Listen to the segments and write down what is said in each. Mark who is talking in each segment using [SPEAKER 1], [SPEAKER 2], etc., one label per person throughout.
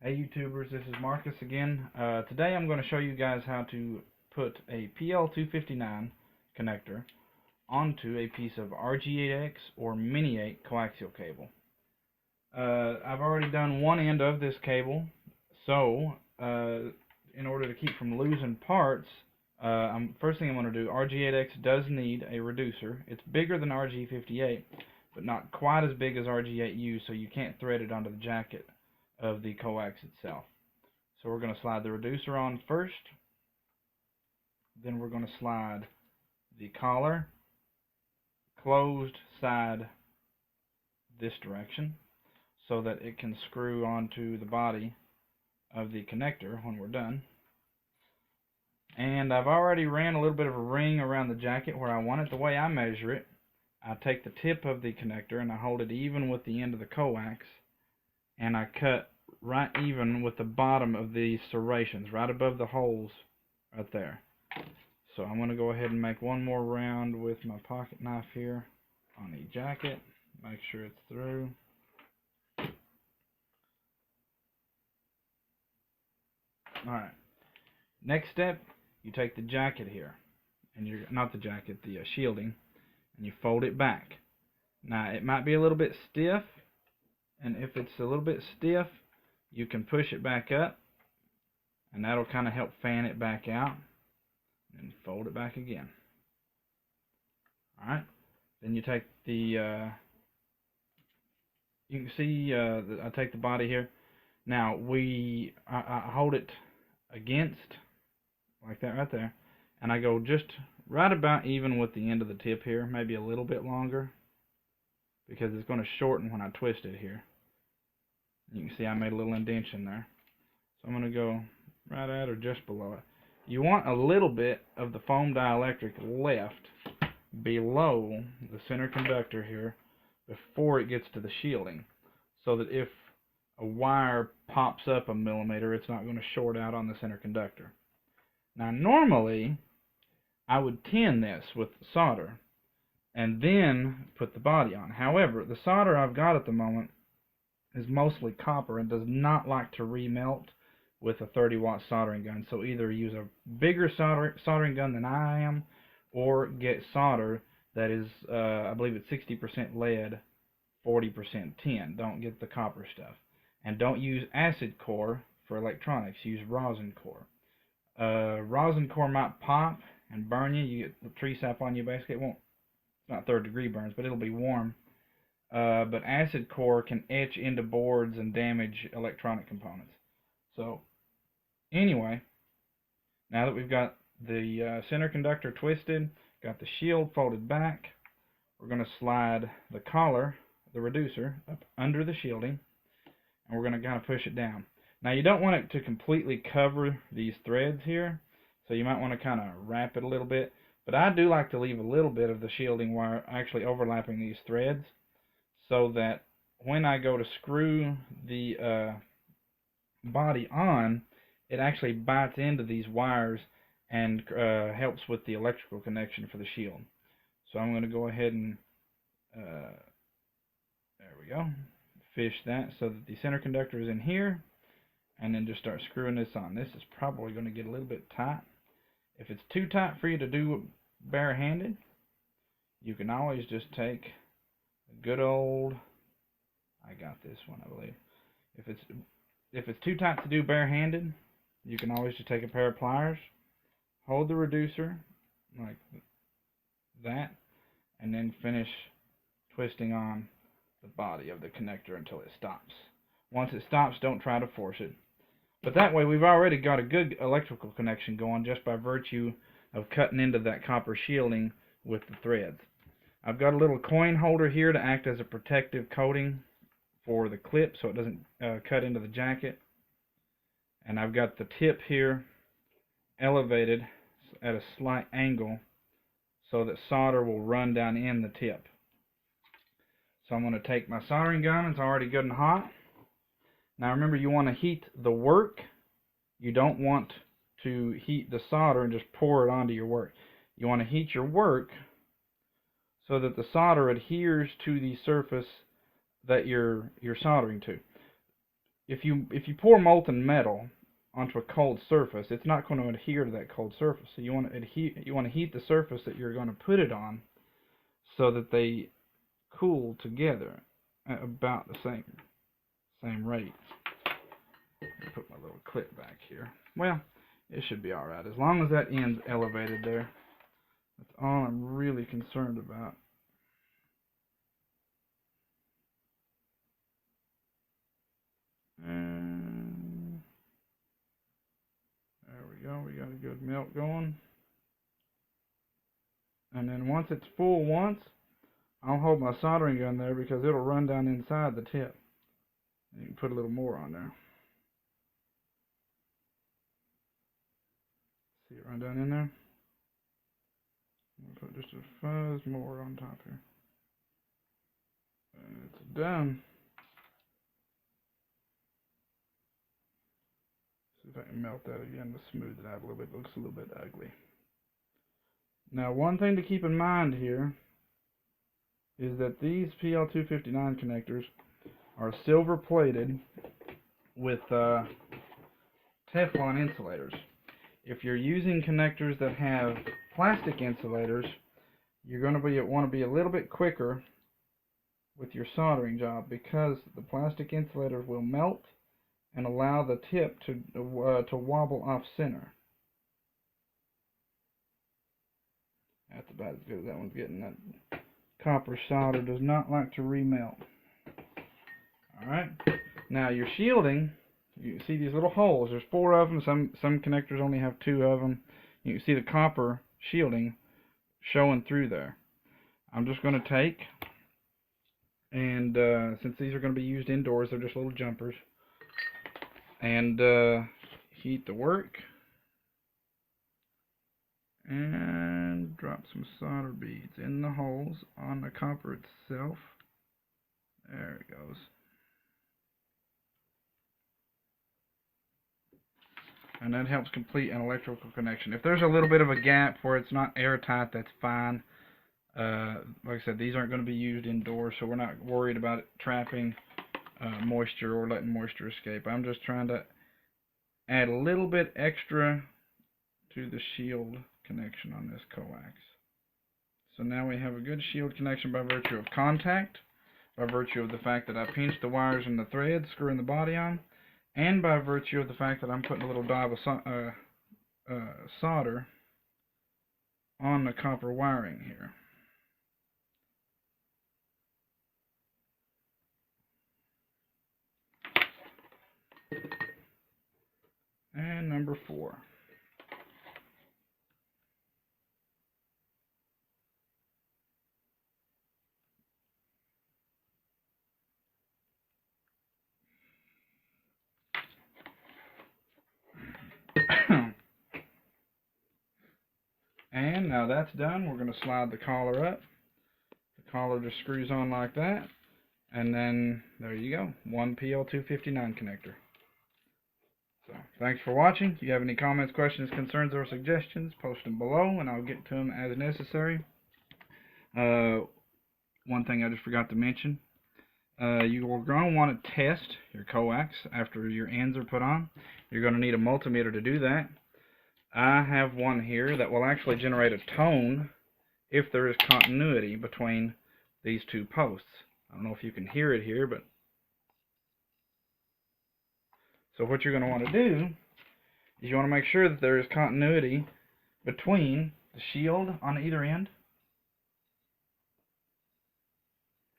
[SPEAKER 1] Hey YouTubers, this is Marcus again. Today I'm going to show you guys how to put a PL-259 connector onto a piece of RG8X or Mini 8 coaxial cable. I've already done one end of this cable, so in order to keep from losing parts, first thing I'm going to do, RG8X does need a reducer. It's bigger than RG58, but not quite as big as RG8U, so you can't thread it onto the jacket of the coax itself. So we're going to slide the reducer on first, then we're going to slide the collar closed side this direction so that it can screw onto the body of the connector when we're done. And I've already ran a little bit of a ring around the jacket where I want it the way I measure it. I take the tip of the connector and I hold it even with the end of the coax, and I cut right even with the bottom of these serrations, right above the holes right there. So I'm going to go ahead and make one more round with my pocket knife here on the jacket, make sure it's through. Alright, next step, you take the jacket here, and you're not the jacket, the shielding, and you fold it back. Now it might be a little bit stiff, and if it's a little bit stiff, you can push it back up, and that'll kind of help fan it back out, and fold it back again. Alright, then you take the, you can see I take the body here. Now I hold it against, like that right there, and I go just right about even with the end of the tip here, maybe a little bit longer, because it's going to shorten when I twist it here. You can see I made a little indentation there. So I'm going to go right at or just below it. You want a little bit of the foam dielectric left below the center conductor here before it gets to the shielding, so that if a wire pops up a millimeter, it's not going to short out on the center conductor. Now normally I would tin this with solder and then put the body on. However, the solder I've got at the moment is mostly copper and does not like to remelt with a 30-watt soldering gun. So either use a bigger soldering gun than I am, or get solder that is, I believe it's 60% lead, 40% tin. Don't get the copper stuff. And don't use acid core for electronics. Use rosin core. Rosin core might pop and burn you. You get the tree sap on you, basically. It won't, it's not third-degree burns, but it'll be warm. But acid core can etch into boards and damage electronic components. So anyway, now that we've got the center conductor twisted, got the shield folded back, we're going to slide the collar, the reducer, up under the shielding, and we're going to kind of push it down. Now you don't want it to completely cover these threads here, so you might want to kind of wrap it a little bit, but I do like to leave a little bit of the shielding wire actually overlapping these threads, so that when I go to screw the body on, it actually bites into these wires and helps with the electrical connection for the shield. So I'm going to go ahead and, there we go, fish that so that the center conductor is in here, and then just start screwing this on. This is probably going to get a little bit tight. If it's too tight for you to do barehanded, you can always just take a good old, I got this one, I believe. If it's too tight to do barehanded, you can always just take a pair of pliers, hold the reducer like that, and then finish twisting on the body of the connector until it stops. Once it stops, don't try to force it. But that way we've already got a good electrical connection going just by virtue of cutting into that copper shielding with the threads. I've got a little coin holder here to act as a protective coating for the clip so it doesn't cut into the jacket. And I've got the tip here elevated at a slight angle so that solder will run down in the tip. So I'm going to take my soldering gun. It's already good and hot. Now remember, you want to heat the work. You don't want to heat the solder and just pour it onto your work. You want to heat your work so that the solder adheres to the surface that you're soldering to. if you pour molten metal onto a cold surface, it's not going to adhere to that cold surface. So you want to heat the surface that you're going to put it on so that they cool together at about the same rate. Put my little clip back here. Well, it should be alright as long as that end's elevated there. That's all I'm really concerned about. And there we go. We got a good melt going. And then once it's full I'll hold my soldering gun there because it'll run down inside the tip. You can put a little more on there. See it run down in there? I'll put just a fuzz more on top here. And it's done. See if I can melt that again to smooth it out a little bit. It looks a little bit ugly. Now, one thing to keep in mind here is that these PL-259 connectors are silver plated with Teflon insulators. If you're using connectors that have plastic insulators, you're going to want to be a little bit quicker with your soldering job because the plastic insulators will melt and allow the tip to wobble off center. That's about as good as that one's getting. That copper solder does not like to remelt. Alright, now your shielding, you can see these little holes. There's 4 of them. Some connectors only have 2 of them. You can see the copper shielding showing through there. I'm just going to take, and since these are going to be used indoors, they're just little jumpers, and heat the work, and drop some solder beads in the holes on the copper itself. There it goes. And that helps complete an electrical connection. If there's a little bit of a gap where it's not airtight, that's fine. Like I said, these aren't going to be used indoors, so we're not worried about it trapping moisture or letting moisture escape. I'm just trying to add a little bit extra to the shield connection on this coax. So now we have a good shield connection by virtue of contact, by virtue of the fact that I pinched the wires and the threads, screwing the body on, and by virtue of the fact that I'm putting a little dab of solder on the copper wiring here. And number 4. And now that's done, we're going to slide the collar up. The collar just screws on like that. And then, there you go, 1 PL-259 connector. So, thanks for watching. If you have any comments, questions, concerns, or suggestions, post them below and I'll get to them as necessary. One thing I just forgot to mention. You are going to want to test your coax after your ends are put on. You're going to need a multimeter to do that. I have one here that will actually generate a tone if there is continuity between these 2 posts. I don't know if you can hear it here, but so what you're going to want to do is you want to make sure that there is continuity between the shield on either end.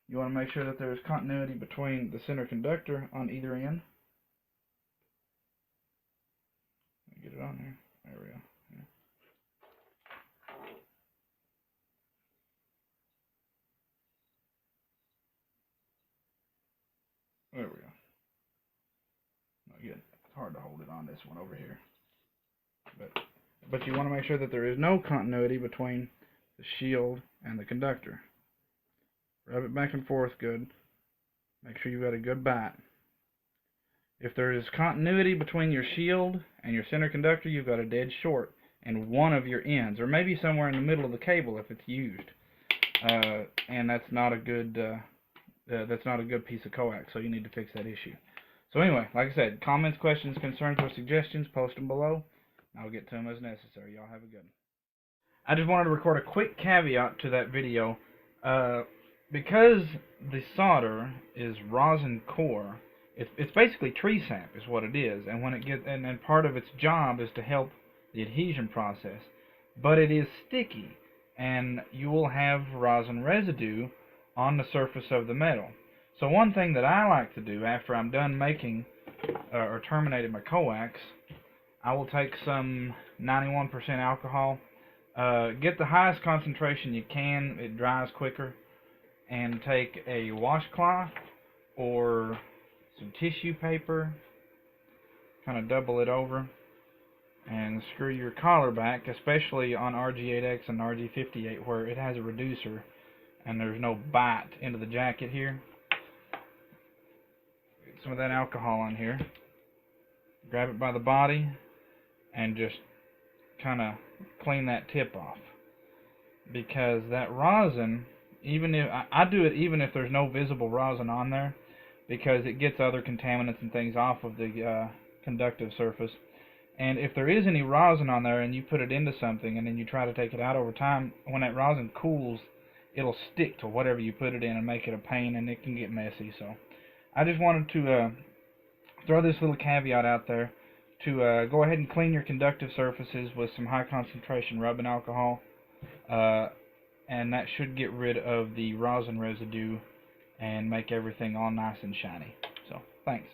[SPEAKER 1] You want to make sure that there is continuity between the center conductor on either end. Let me get it on there. There we go. Yeah. There we go. Again, it's hard to hold it on this one over here. But you want to make sure that there is no continuity between the shield and the conductor. Rub it back and forth good. Make sure you've got a good bite. If there is continuity between your shield and your center conductor, you've got a dead short in one of your ends, or maybe somewhere in the middle of the cable if it's used. And that's not a good piece of coax, so you need to fix that issue. So anyway, like I said, comments, questions, concerns, or suggestions, post them below. I'll get to them as necessary. Y'all have a good one. I just wanted to record a quick caveat to that video. Because the solder is rosin core, it's basically tree sap is what it is, and when it gets and part of its job is to help the adhesion process, but it is sticky, and you will have rosin residue on the surface of the metal. So one thing that I like to do after I'm done making or terminated my coax, I will take some 91% alcohol, get the highest concentration you can, it dries quicker, and take a washcloth or some tissue paper, kind of double it over, and screw your collar back, especially on RG8X and RG58 where it has a reducer and there's no bite into the jacket here. Get some of that alcohol on here, grab it by the body, and just kind of clean that tip off, because that rosin, even if I do it even if there's no visible rosin on there, because it gets other contaminants and things off of the conductive surface. And if there is any rosin on there and you put it into something and then you try to take it out over time, when that rosin cools, it'll stick to whatever you put it in and make it a pain, and it can get messy. So I just wanted to throw this little caveat out there to go ahead and clean your conductive surfaces with some high concentration rubbing alcohol, and that should get rid of the rosin residue and make everything all nice and shiny. So thanks.